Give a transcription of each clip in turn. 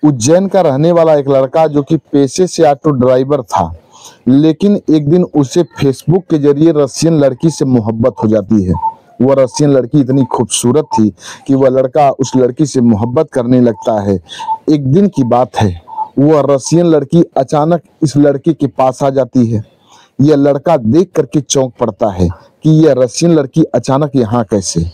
उज्जैन का रहने वाला एक लड़का जो कि पेशे से ऑटो ड्राइवर था, लेकिन एक दिन उसे फेसबुक के जरिए रशियन लड़की से मोहब्बत हो जाती है। वह रशियन लड़की इतनी खूबसूरत थी कि वह लड़का उस लड़की से मोहब्बत करने लगता है। एक दिन की बात है, वह रशियन लड़की अचानक इस लड़के के पास आ जाती है। यह लड़का देख करके चौंक पड़ता है कि यह रशियन लड़की अचानक यहाँ कैसे।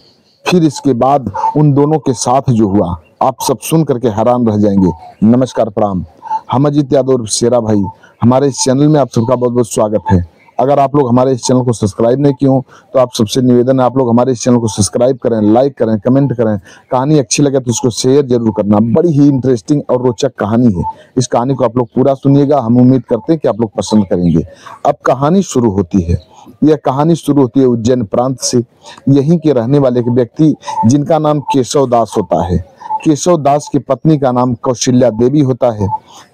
फिर इसके बाद उन दोनों के साथ जो हुआ आप सब सुन करके हैरान रह जाएंगे। नमस्कार, प्रणाम। हम अजीत यादव और शेरा भाई, हमारे इस चैनल में आप सबका बहुत बहुत स्वागत है। अगर आप लोग हमारे इस चैनल को सब्सक्राइब नहीं किए हो तो आप सबसे निवेदन है आप लोग हमारे इस चैनल को सब्सक्राइब करें, लाइक करें, कमेंट करें। कहानी अच्छी लगे तो उसको शेयर जरूर करना। बड़ी ही इंटरेस्टिंग और रोचक कहानी है। इस कहानी को आप लोग पूरा सुनिएगा। हम उम्मीद करते हैं कि आप लोग पसंद करेंगे। अब कहानी शुरू होती है। यह कहानी शुरू होती है उज्जैन प्रांत से। यहीं के रहने वाले एक व्यक्ति जिनका नाम केशव दास होता है। केशव दास की पत्नी का नाम कौशल्या देवी होता है।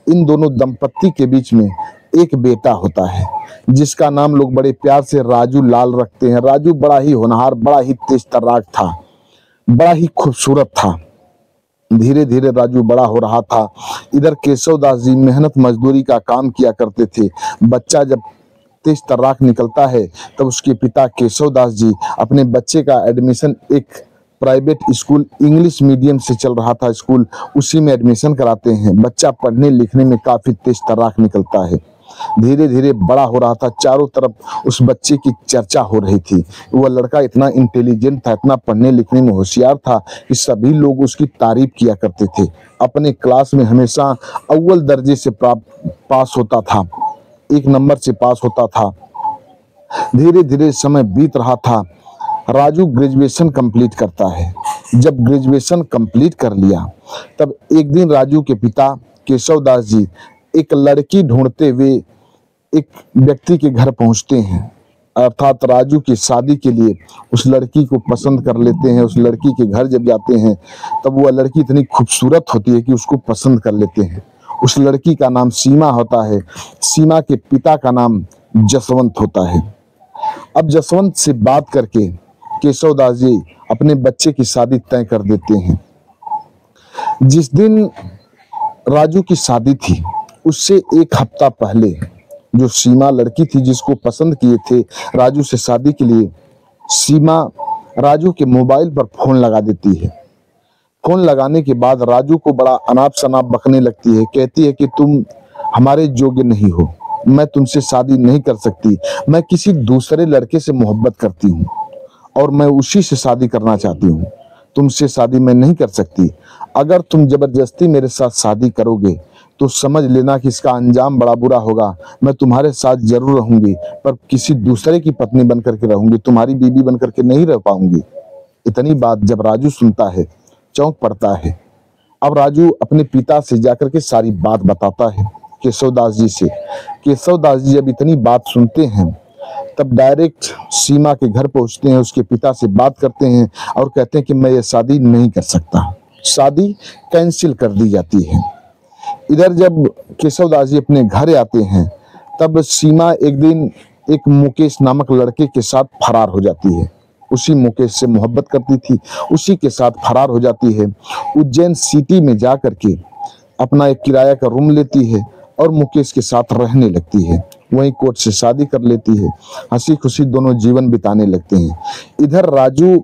इन दोनों दंपत्ति के बीच में एक बेटा होता है जिसका नाम लोग बड़े प्यार से राजू लाल रखते हैं। राजू बड़ा ही होनहार, बड़ा ही तेज तर्राक था, बड़ा ही खूबसूरत था। धीरे धीरे राजू बड़ा हो रहा था। इधर केशव दास जी मेहनत मजदूरी का काम किया करते थे। बच्चा जब तेज तर्राक निकलता है तब उसके पिता केशव दास जी अपने बच्चे का एडमिशन एक प्राइवेट स्कूल, इंग्लिश मीडियम से चल रहा था स्कूल, उसी में एडमिशन कराते हैं। बच्चा पढ़ने लिखने में काफी तेज तर्राक निकलता है। धीरे धीरे बड़ा हो रहा था। चारों तरफ उस बच्चे की चर्चा हो रही थी। वह लड़का इतना इंटेलिजेंट था, इतना पढ़ने लिखने में होशियार था कि सभी लोग उसकी तारीफ किया करते थे। अपने क्लास में हमेशा अव्वल दर्जे से पास होता था, 1 नंबर से पास होता था। धीरे धीरे समय बीत रहा था। राजू ग्रेजुएशन कंप्लीट करता है। जब ग्रेजुएशन कंप्लीट कर लिया तब एक दिन राजू के पिता केशव दास जी एक लड़की ढूंढते हुए एक व्यक्ति के घर पहुंचते हैं, अर्थात राजू की शादी के लिए उस लड़की को पसंद कर लेते हैं। उस लड़की के घर जब जाते हैं तब वह लड़की इतनी खूबसूरत होती है कि उसको पसंद कर लेते हैं। उस लड़की का नाम सीमा होता है। सीमा के पिता का नाम जसवंत होता है। अब जसवंत से बात करके केशव दास जी अपने बच्चे की शादी तय कर देते हैं। जिस दिन राजू की शादी थी उससे 1 हफ्ता पहले जो सीमा लड़की थी जिसको पसंद किए थे राजू से शादी के लिए, सीमा राजू के मोबाइल पर फोन लगा देती है। फोन लगाने के बाद राजू को बड़ा अनाप शनाप बकने लगती है। कहती है कि तुम हमारे योग्य नहीं हो, मैं तुमसे शादी नहीं कर सकती, मैं किसी दूसरे लड़के से मोहब्बत करती हूँ और मैं उसी से शादी करना चाहती हूँ। तुमसे शादी मैं नहीं कर सकती। अगर तुम जबरदस्ती मेरे साथ शादी करोगे तो समझ लेना कि इसका अंजाम बड़ा बुरा होगा। मैं तुम्हारे साथ जरूर रहूंगी पर किसी दूसरे की पत्नी बनकर के रहूंगी, तुम्हारी बीवी बनकर के नहीं रह पाऊंगी। इतनी बात जब राजू सुनता है चौंक पड़ता है। अब राजू अपने पिता से जाकर के सारी बात बताता है केशव दास जी से। केशव दास जी जब इतनी बात सुनते हैं तब डायरेक्ट सीमा के घर पहुंचते हैं, उसके पिता से बात करते हैं और कहते हैं कि मैं ये शादी नहीं कर सकता। शादी कैंसिल कर दी जाती है। इधर जब केशव दास जी अपने घर आते हैं तब सीमा एक दिन एक मुकेश नामक लड़के के साथ फरार हो जाती है। उसी मुकेश से मोहब्बत करती थी, उसी के साथ फरार हो जाती है। उज्जैन सिटी में जा करके अपना एक किराया का रूम लेती है और मुकेश के साथ रहने लगती है। वहीं कोर्ट से शादी कर लेती है। हंसी खुशी दोनों जीवन बिताने लगते हैं। इधर राजू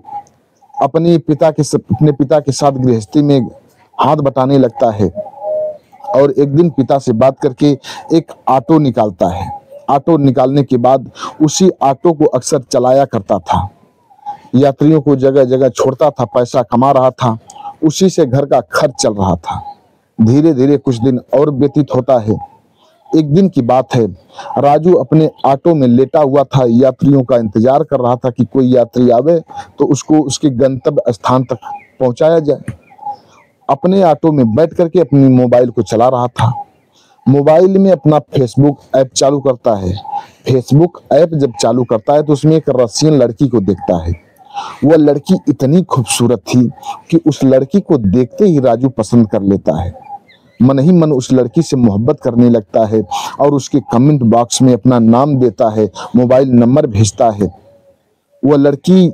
अपने पिता के साथ गृहस्थी में हाथ बटाने लगता है और एक दिन पिता से बात करके एक ऑटो निकालता है। ऑटो निकालने के बाद उसी ऑटो को अक्सर चलाया करता था, यात्रियों को जगह जगह छोड़ता था, पैसा कमा रहा था, उसी से घर का खर्च चल रहा था। धीरे धीरे कुछ दिन और व्यतीत होता है। एक दिन की बात है, राजू अपने ऑटो में लेटा हुआ था, यात्रियों का इंतजार कर रहा था कि कोई यात्री आवे तो उसको उसके गंतव्य स्थान तक पहुंचाया जाए। अपने ऑटो में बैठ करके अपनी मोबाइल को चला रहा था। मोबाइल में अपना फेसबुक ऐप चालू करता है। फेसबुक ऐप जब चालू करता है तो उसमें एक रशियन लड़की को देखता है। वह लड़की इतनी खूबसूरत थी कि उस लड़की को देखते ही राजू पसंद कर लेता है। मन ही मन उस लड़की से मोहब्बत करने लगता है और उसके कमेंट बॉक्स में अपना नाम देता है, मोबाइल नंबर भेजता है। वह लड़की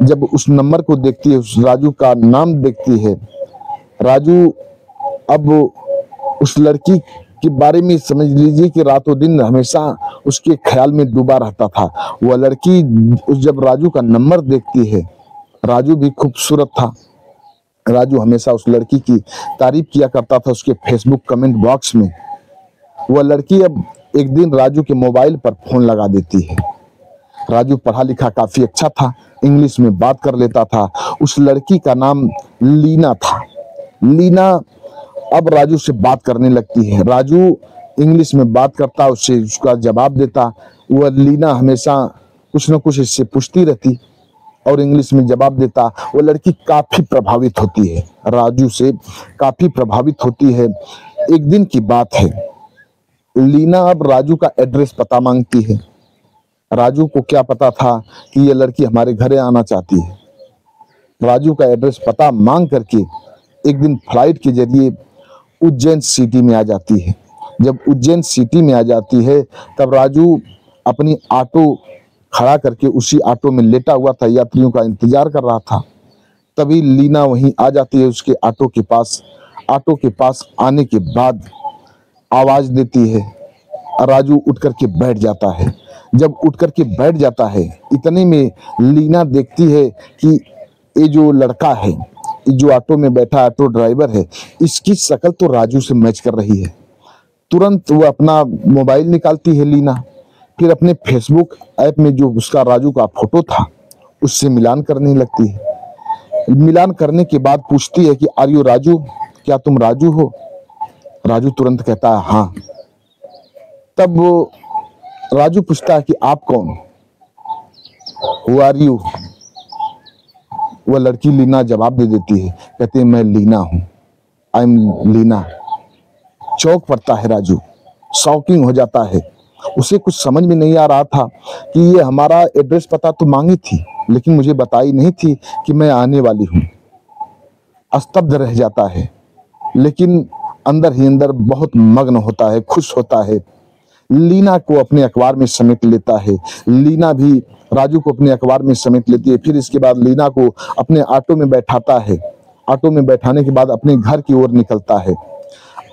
जब उस नंबर को देखती है, उस राजू का नाम देखती है, राजू अब उस लड़की के बारे में समझ लीजिए कि रातों दिन हमेशा उसके ख्याल में डूबा रहता था। वह लड़की जब राजू का नंबर देखती है, राजू भी खूबसूरत था, राजू हमेशा उस लड़की की तारीफ किया करता था उसके फेसबुक कमेंट बॉक्स में। वह लड़की अब एक दिन राजू के मोबाइल पर फोन लगा देती है। राजू पढ़ा लिखा काफी अच्छा था, इंग्लिश में बात कर लेता था। उस लड़की का नाम लीना था। लीना अब राजू से बात करने लगती है। राजू इंग्लिश में बात करता, उससे उसका जवाब देता। वह लीना हमेशा कुछ न कुछ इससे पूछती रहती और इंग्लिश में जवाब देता। वो लड़की काफी प्रभावित होती है, राजू से काफी प्रभावित होती है। एक दिन की बात है, लीना अब राजू का एड्रेस पता मांगती है। राजू को क्या पता था कि ये लड़की हमारे घरे आना चाहती है। राजू का एड्रेस पता मांग करके एक दिन फ्लाइट के जरिए उज्जैन सिटी में आ जाती है। जब उज्जैन सिटी में आ जाती है तब राजू अपनी ऑटो खड़ा करके उसी ऑटो में लेटा हुआ था, यात्रियों का इंतजार कर रहा था। तभी लीना वहीं आ जाती है उसके ऑटो के पास। ऑटो के पास आने के बाद आवाज देती है, राजू उठ करके बैठ जाता है। जब उठ करके बैठ जाता है, इतने में लीना देखती है कि ये जो लड़का है, ये जो ऑटो में बैठा ऑटो ड्राइवर है, इसकी शक्ल तो राजू से मैच कर रही है। तुरंत वो अपना मोबाइल निकालती है लीना, फिर अपने फेसबुक ऐप में जो उसका राजू का फोटो था उससे मिलान करने लगती है। मिलान करने के बाद पूछती है कि आर यू राजू, क्या तुम राजू हो? राजू तुरंत कहता है हाँ। तब वो राजू पूछता है कि आप कौन, हु आर यू? वह लड़की लीना जवाब दे देती है, कहते हैं मैं लीना हूं, आई एम लीना। चौंक पड़ता है राजू, शॉकिंग हो जाता है। उसे कुछ समझ में नहीं आ रहा था कि ये हमारा एड्रेस पता तो मांगी थी लेकिन मुझे बताई नहीं थी कि मैं आने वाली हूं। स्तब्ध रह जाता है, लेकिन अंदर ही अंदर बहुत मग्न होता है, खुश होता है। लीना को अपने अखबार में समेट लेता है। लीना भी राजू को अपने अखबार में समेट लेती है। फिर इसके बाद लीना को अपने ऑटो में बैठाता है। ऑटो में बैठाने के बाद अपने घर की ओर निकलता है।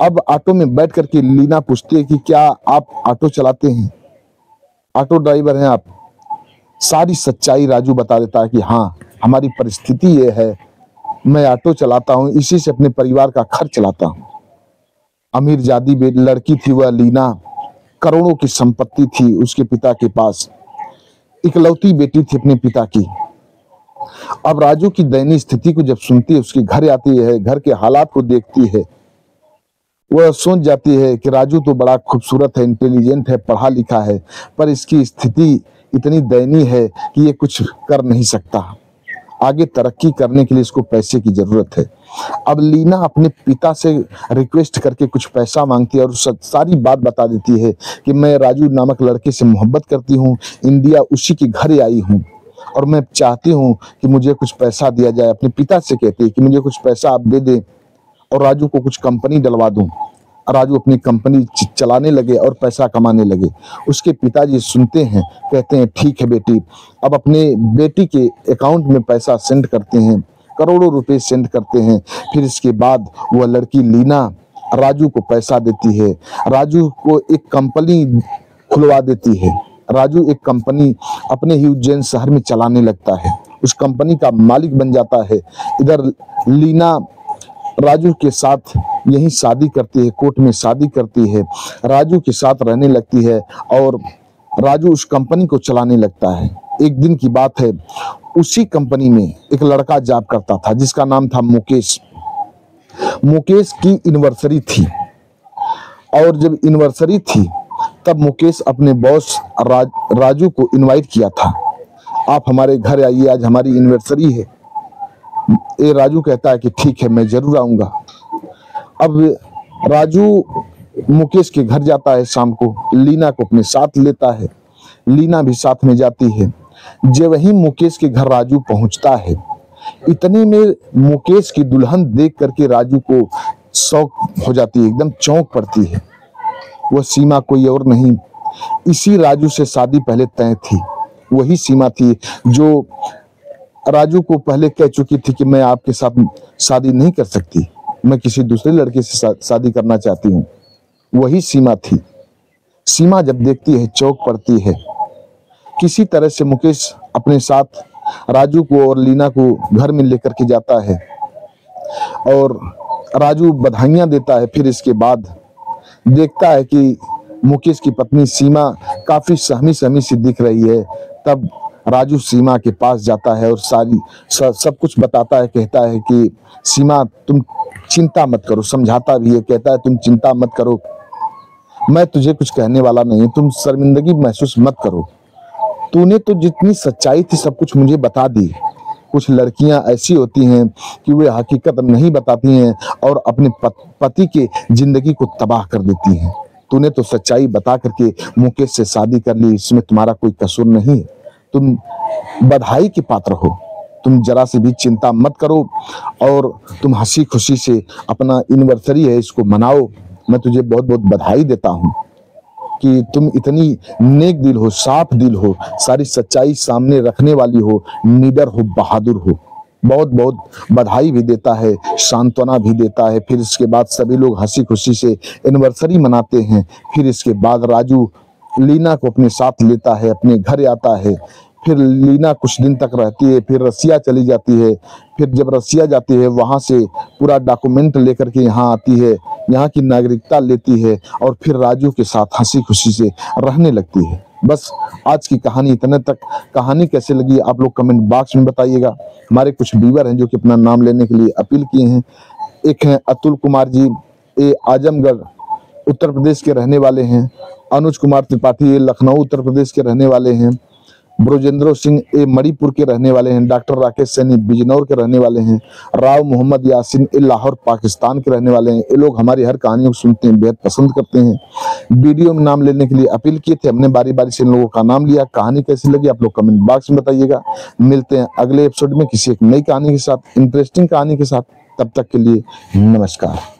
अब ऑटो में बैठ करके लीना पूछती है कि क्या आप ऑटो चलाते हैं, ऑटो ड्राइवर हैं आप? सारी सच्चाई राजू बता देता है कि हाँ, हमारी परिस्थिति ये है, मैं ऑटो चलाता हूँ, इसी से अपने परिवार का खर्च चलाता हूँ। अमीर जादी लड़की थी वह लीना, करोड़ों की संपत्ति थी उसके पिता के पास, इकलौती बेटी थी अपने पिता की। अब राजू की दयनीय स्थिति को जब सुनती है, उसके घर आती है, घर के हालात को देखती है, वह सोच जाती है कि राजू तो बड़ा खूबसूरत है, इंटेलिजेंट है, पढ़ा लिखा है, पर इसकी स्थिति इतनी दयनीय है कि ये कुछ कर नहीं सकता। आगे तरक्की करने के लिए इसको पैसे की जरूरत है। अब लीना अपने पिता से रिक्वेस्ट करके कुछ पैसा मांगती है और सारी बात बता देती है कि मैं राजू नामक लड़के से मोहब्बत करती हूँ, इंडिया उसी के घर आई हूँ और मैं चाहती हूँ कि मुझे कुछ पैसा दिया जाए। अपने पिता से कहती है कि मुझे कुछ पैसा आप दे दें और राजू को कुछ कंपनी डलवा दूं। राजू अपनी कंपनी चलाने लगे और पैसा कमाने लगे। उसके पिताजी सुनते हैं, कहते हैं ठीक है बेटी। अब अपने बेटी के अकाउंट में पैसा सेंड करते हैं, करोड़ों रुपए सेंड करते हैं। फिर इसके बाद वह लड़की लीना राजू को पैसा देती है, राजू को एक कंपनी खुलवा देती है। राजू एक कंपनी अपने ही उज्जैन शहर में चलाने लगता है, उस कंपनी का मालिक बन जाता है। इधर लीना राजू के साथ यही शादी करती है, कोर्ट में शादी करती है, राजू के साथ रहने लगती है और राजू उस कंपनी को चलाने लगता है। एक दिन की बात है, उसी कंपनी में एक लड़का जॉब करता था जिसका नाम था मुकेश। मुकेश की एनिवर्सरी थी और जब एनिवर्सरी थी तब मुकेश अपने बॉस राजू को इनवाइट किया था, आप हमारे घर आइए, आज हमारी एनिवर्सरी है। ये राजू कहता है कि ठीक है, मैं जरूर आऊंगा। अब राजू मुकेश के घर जाता है शाम को, लीना को अपने साथ लेता है, लीना भी साथ में जाती है। जब वही मुकेश के घर राजू पहुंचता है, इतने में मुकेश की दुल्हन देख करके राजू को शौक हो जाती है, एकदम चौंक पड़ती है। वह सीमा कोई और नहीं, इसी राजू से शादी पहले तय थी। वही सीमा थी जो राजू को पहले कह चुकी थी कि मैं आपके साथ शादी नहीं कर सकती, मैं किसी दूसरे लड़के से शादी करना चाहती हूँ। वही सीमा थी। सीमा जब देखती है चौंक पड़ती है। किसी तरह से मुकेश अपने साथ राजू को और लीना को घर में लेकर के जाता है और राजू बधाइयां देता है। फिर इसके बाद देखता है कि मुकेश की पत्नी सीमा काफी सहमी सहमी सी दिख रही है। तब राजू सीमा के पास जाता है और सब कुछ बताता है। कहता है कि सीमा तुम चिंता मत करो, समझाता भी है। कहता है तुम चिंता मत करो, मैं तुझे कुछ कहने वाला नहीं, तुम शर्मिंदगी महसूस मत करो। तूने तो जितनी सच्चाई थी सब कुछ मुझे बता दी। कुछ लड़कियां ऐसी होती हैं कि वे हकीकत नहीं बताती हैं और अपने पति के जिंदगी को तबाह कर देती हैं। तूने तो सच्चाई बता करके मुकेश से शादी कर ली, इसमें तुम्हारा कोई कसूर नहीं। तुम बधाई के पात्र हो, तुम जरा से भी चिंता मत करो और तुम हंसी खुशी से अपना एनिवर्सरी है इसको मनाओ। मैं तुझे बहुत बहुत बधाई देता हूँ कि तुम इतनी नेक दिल हो, साफ दिल हो, सारी सच्चाई सामने रखने वाली हो, निडर हो, बहादुर हो। बहुत बहुत बधाई भी देता है, सांत्वना भी देता है। फिर इसके बाद सभी लोग हंसी खुशी से एनिवर्सरी मनाते हैं। फिर इसके बाद राजू लीना को अपने साथ लेता है, अपने घर आता है। फिर लीना कुछ दिन तक रहती है, फिर रसिया चली जाती है। फिर जब रसिया जाती है वहाँ से पूरा डॉक्यूमेंट लेकर के यहाँ आती है, यहाँ की नागरिकता लेती है और फिर राजू के साथ हंसी खुशी से रहने लगती है। बस आज की कहानी इतने तक। कहानी कैसे लगी आप लोग कमेंट बॉक्स में बताइएगा। हमारे कुछ व्यूअर हैं जो कि अपना नाम लेने के लिए अपील किए हैं। एक हैं अतुल कुमार जी, ये आजमगढ़ उत्तर प्रदेश के रहने वाले हैं। अनुज कुमार त्रिपाठी ये लखनऊ उत्तर प्रदेश के रहने वाले हैं। ब्रजेंद्र सिंह ये मणिपुर के रहने वाले हैं। डॉक्टर राकेश सैनी बिजनौर के रहने वाले हैं। राव मोहम्मद यासीन ये लाहौर पाकिस्तान के रहने वाले हैं। ये लोग हमारी हर कहानियों को सुनते हैं, बेहद पसंद करते हैं। वीडियो में नाम लेने के लिए अपील किए थे, हमने बारी बारी से इन लोगों का नाम लिया। कहानी कैसी लगी आप लोग कमेंट बॉक्स में बताइएगा। मिलते हैं अगले एपिसोड में किसी एक नई कहानी के साथ, इंटरेस्टिंग कहानी के साथ। तब तक के लिए नमस्कार।